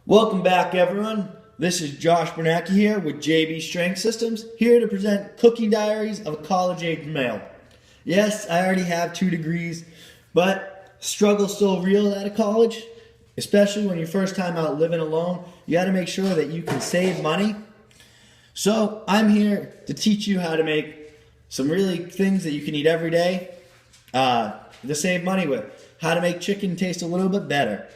Welcome back, everyone. This is Josh Bernacki here with JBStrengthSystems, here to present Cooking Diaries of a College-Age Male. Yes, I already have 2 degrees, but struggle's still real out of college, especially when you're first time out living alone. You got to make sure that you can save money. So I'm here to teach you how to make some really things that you can eat every day to save money with. How to make chicken taste a little bit better.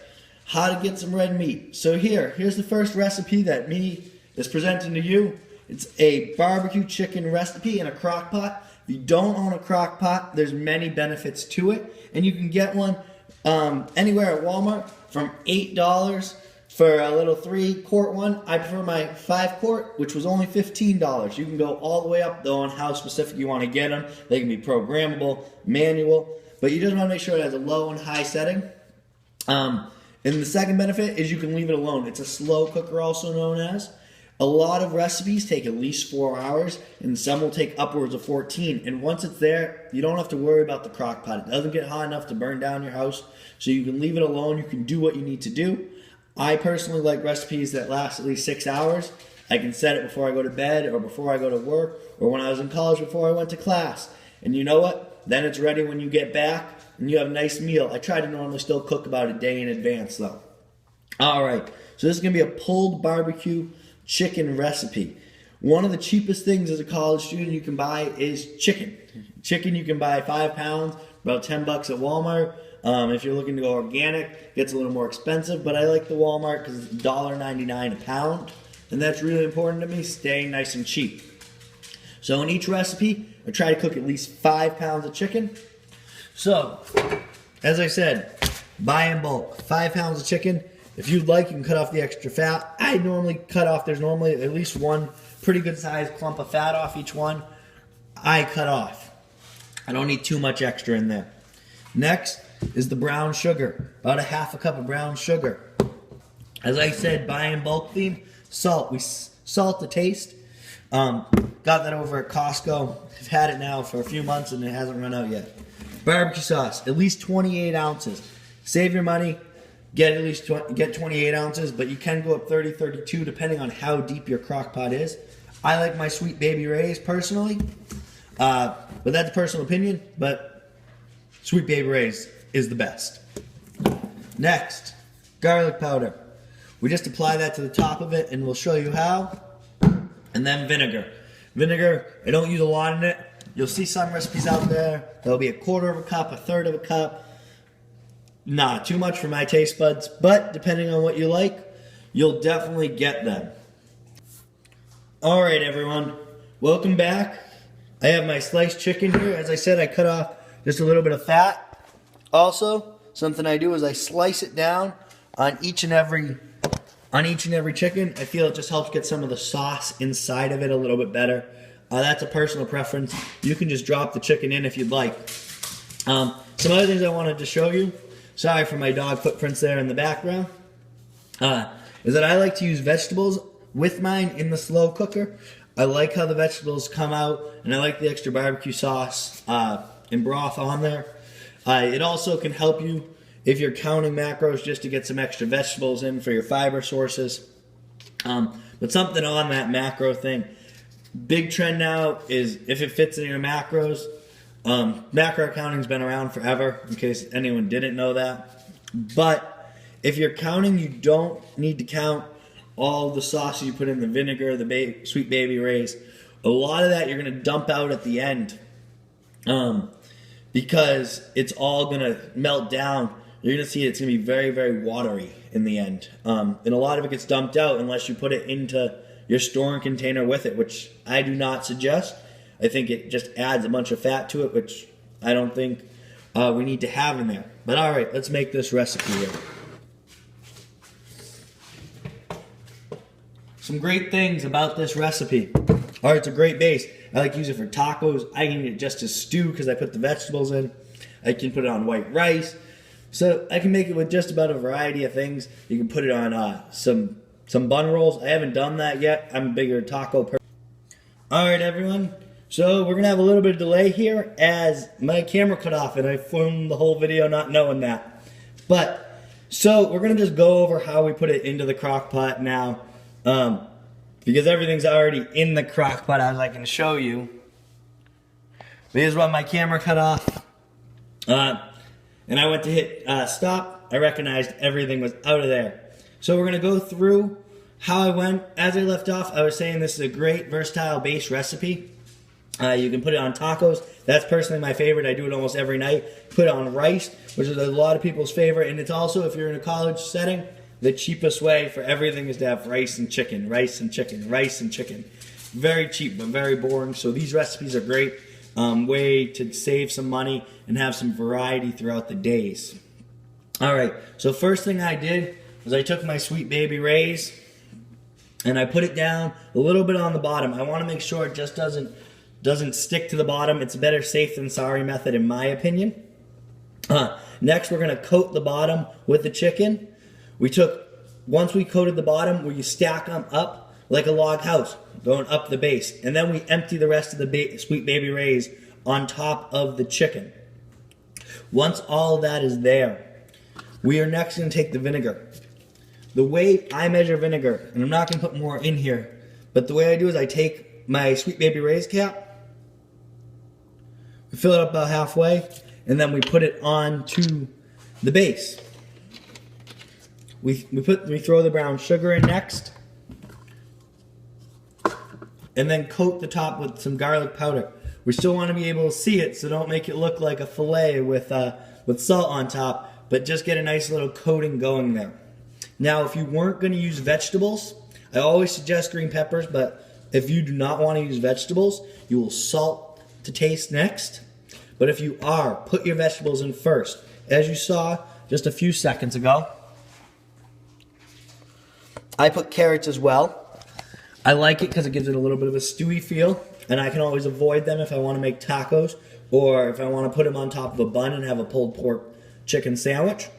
How to get some red meat. So here's the first recipe that me is presenting to you. It's a barbecue chicken recipe in a crock pot. If you don't own a crock pot, there's many benefits to it. And you can get one anywhere at Walmart from $8 for a little 3-quart one. I prefer my 5-quart, which was only $15. You can go all the way up though on how specific you want to get them. They can be programmable, manual, but you just want to make sure it has a low and high setting. And the second benefit is you can leave it alone. It's a slow cooker, also known as. A lot of recipes take at least 4 hours, and some will take upwards of 14. And once it's there, you don't have to worry about the crock pot. It doesn't get hot enough to burn down your house, so you can leave it alone. You can do what you need to do. I personally like recipes that last at least 6 hours. I can set it before I go to bed or before I go to work or when I was in college before I went to class. And you know what? Then it's ready when you get back and you have a nice meal. I try to normally still cook about a day in advance though. Alright, so this is going to be a pulled barbecue chicken recipe. One of the cheapest things as a college student you can buy is chicken. Chicken you can buy 5 pounds, about $10 at Walmart. If you're looking to go organic, it gets a little more expensive, but I like the Walmart because it's $1.99 a pound. And that's really important to me, staying nice and cheap. So in each recipe, I try to cook at least 5 pounds of chicken. So, as I said, buy in bulk, 5 pounds of chicken. If you'd like, you can cut off the extra fat. I normally cut off, there's normally at least one pretty good sized clump of fat off each one. I cut off. I don't need too much extra in there. Next is the brown sugar, about a half a cup of brown sugar. As I said, buy in bulk theme, salt. We salt to taste. Got that over at Costco. I've had it now for a few months and it hasn't run out yet. Barbecue sauce, at least 28 ounces. Save your money, get 28 ounces, but you can go up 30, 32 depending on how deep your crock pot is. I like my Sweet Baby Ray's personally, but that's a personal opinion, but Sweet Baby Ray's is the best. Next, garlic powder. We just apply that to the top of it and we'll show you how. And then vinegar. Vinegar, I don't use a lot in it. You'll see some recipes out there. There'll be a 1/4 of a cup, 1/3 of a cup. Not too much for my taste buds, but depending on what you like, you'll definitely get them. Alright everyone, welcome back. I have my sliced chicken here. As I said, I cut off just a little bit of fat. Also, something I do is I slice it down on each and every chicken. I feel it just helps get some of the sauce inside of it a little bit better. That's a personal preference. You can just drop the chicken in if you'd like. Some other things I wanted to show you, sorry for my dog footprints there in the background, is that I like to use vegetables with mine in the slow cooker. I like how the vegetables come out, and I like the extra barbecue sauce and broth on there. It also can help you if you're counting macros just to get some extra vegetables in for your fiber sources. But something on that macro thing. Big trend now is if it fits in your macros. Macro counting's been around forever, in case anyone didn't know that. But if you're counting, you don't need to count all the sauce you put in the vinegar, the Sweet Baby Ray's. A lot of that you're going to dump out at the end because it's all going to melt down. You're going to see it's going to be very, very watery in the end. And a lot of it gets dumped out unless you put it into your storing container with it, which I do not suggest. I think it just adds a bunch of fat to it, which I don't think we need to have in there. But alright, let's make this recipe here. Some great things about this recipe. Alright, it's a great base. I like to use it for tacos. I can eat it just as stew because I put the vegetables in. I can put it on white rice. So I can make it with just about a variety of things. You can put it on some bun rolls. I haven't done that yet. I'm a bigger taco person. Alright everyone, so we're going to have a little bit of delay here as my camera cut off and I filmed the whole video not knowing that. But So we're gonna just go over how we put it into the crock pot now, because everything's already in the crock pot, as I can show you. Here's why my camera cut off, and I went to hit stop. I recognized everything was out of there. So we're gonna go through how I went. As I left off, I was saying this is a great versatile base recipe. You can put it on tacos. That's personally my favorite. I do it almost every night. Put it on rice, which is a lot of people's favorite. And it's also, if you're in a college setting, the cheapest way for everything is to have rice and chicken, rice and chicken, rice and chicken. Very cheap, but very boring. So these recipes are great way to save some money and have some variety throughout the days. All right, so first thing I did was I took my Sweet Baby Ray's and I put it down a little bit on the bottom. I want to make sure it just doesn't stick to the bottom. It's a better safe than sorry method in my opinion. Next, we're going to coat the bottom with the chicken. Once we coated the bottom, we stack them up like a log house, going up the base. And then we empty the rest of the Sweet Baby Ray's on top of the chicken. Once all of that is there, we are next going to take the vinegar. The way I measure vinegar, and I'm not going to put more in here, but the way I do is I take my Sweet Baby Ray's cap, we fill it up about halfway, and then we put it onto the base. We throw the brown sugar in next, and then coat the top with some garlic powder. We still want to be able to see it, so don't make it look like a fillet with salt on top, but just get a nice little coating going there. Now, if you weren't going to use vegetables, I always suggest green peppers, but if you do not want to use vegetables, you will salt to taste next. But if you are, put your vegetables in first. As you saw just a few seconds ago, I put carrots as well. I like it because it gives it a little bit of a stewy feel, and I can always avoid them if I want to make tacos or if I want to put them on top of a bun and have a pulled pork chicken sandwich.